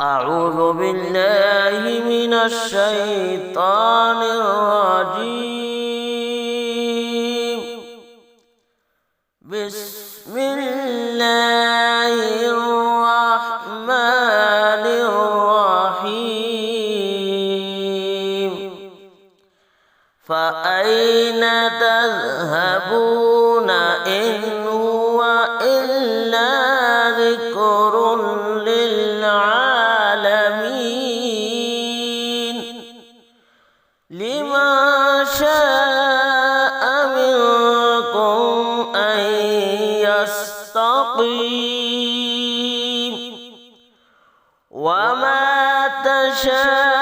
أعوذ بالله من الشيطان الرجيم. بسم الله الرحمن الرحيم. فأين تذهبون إن هو إلا ذكر للعالمين. لمن شاء منكم أن يستقيم وما تشاءون